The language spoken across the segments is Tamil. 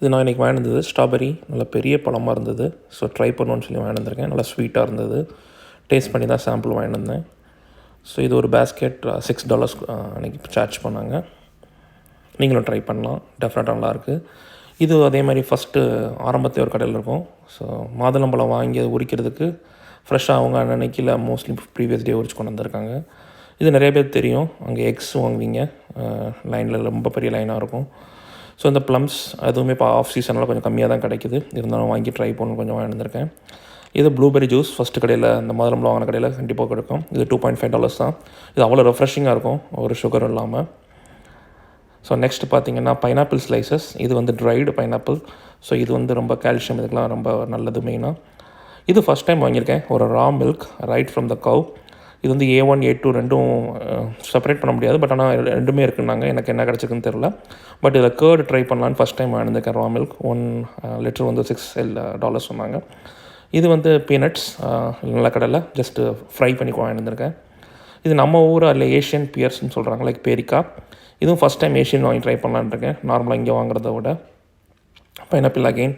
இது நான் இன்றைக்கி வாங்கினது ஸ்ட்ராபெரி நல்ல பெரிய பழமாக இருந்தது. ஸோ ட்ரை பண்ணணுன்னு சொல்லி வாங்கியிருந்திருக்கேன். நல்லா ஸ்வீட்டாக இருந்தது. டேஸ்ட் பண்ணி தான் சாம்பிள் வாங்கியிருந்தேன். ஸோ இது ஒரு பேஸ்கெட் $6 அன்றைக்கி சார்ஜ் பண்ணாங்க. நீங்களும் ட்ரை பண்ணலாம், டெஃபினட்டாக நல்லாயிருக்கு. இது அதே மாதிரி ஃபஸ்ட்டு ஆரம்பத்தில் ஒரு கடையில் இருக்கும். ஸோ மாதுளம்பழம் வாங்கி அதை உரிக்கிறதுக்கு ஃப்ரெஷ்ஷாக அவங்க அன்னைக்கு இல்லை மோஸ்ட்லி ப்ரீவியஸ் டே உரிச்சு கொண்டு வந்திருக்காங்க. இது நிறைய பேர் தெரியும். அங்கே எக்ஸ் வாங்குவீங்க, லைனில் ரொம்ப பெரிய லைனாக இருக்கும். ஸோ இந்த ப்ளம்ஸ் அதுவுமே இப்போ ஆஃப் சீசனில் கொஞ்சம் கம்மியாக தான் கிடைக்குது. இருந்தாலும் வாங்கி ட்ரை பண்ணணும் கொஞ்சம் வாங்கியிருந்திருக்கேன். இது ப்ளூபெரி ஜூஸ் ஃபஸ்ட்டு கடையில் இந்த மாதுளம்பழம் வாங்கின கடையில் கண்டிப்பாக கிடைக்கும். இது $2.5 தான். இது அவ்வளோ ரெஃப்ரெஷிங்காக இருக்கும், ஒரு சுகரும் இல்லாமல். ஸோ நெக்ஸ்ட்டு பார்த்தீங்கன்னா பைனாப்பிள் ஸ்லைசஸ். இது வந்து ட்ரைடு பைனாப்பிள். ஸோ இது வந்து ரொம்ப கால்சியம் இதுக்கெலாம் ரொம்ப நல்லது மெயினாக. இது ஃபஸ்ட் டைம் வாங்கியிருக்கேன். ஒரு raw milk right from the cow. இது வந்து A1 A2 ரெண்டும் செப்பரேட் பண்ண முடியாது. பட் ஆனால் ரெண்டுமே இருக்குன்னாங்க. எனக்கு என்ன கிடச்சிருக்குன்னு தெரில. பட் இதில் கேர்டு ட்ரை பண்ணலான்னு ஃபஸ்ட் டைம் வாங்கியிருக்கேன். ரா மில்க் 1 லிட்டர் வந்து $6 சொன்னாங்க. இது வந்து பீனட்ஸ் நல்ல கடையில் ஜஸ்ட்டு ஃப்ரை பண்ணி வாங்கியிருந்திருக்கேன். இது நம்ம ஊர் அதில் ஏஷியன் பியர்ஸ்னு சொல்கிறாங்க, லைக் பேரிக்கா. இதுவும் ஃபஸ்ட் டைம் ஏஷியன் வாங்கி ட்ரை பண்ணலான்னு இருக்கேன், நார்மலாக இங்கே வாங்குறத விட. Pineapple again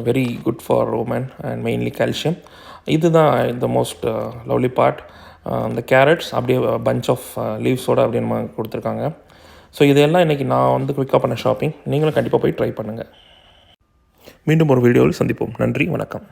very good for women and mainly calcium. இதுதான் த மோஸ்ட் லவ்லி பார்ட். இந்த கேரட்ஸ் அப்படியே பஞ்ச் ஆஃப் லீவ்ஸோடு அப்படியே நம்ம கொடுத்துருக்காங்க. ஸோ இதெல்லாம் இன்றைக்கி நான் வந்து குயிக்காக பண்ண ஷாப்பிங். நீங்களும் கண்டிப்பாக போய் ட்ரை பண்ணுங்கள். மீண்டும் ஒரு வீடியோவில் சந்திப்போம். நன்றி, வணக்கம்.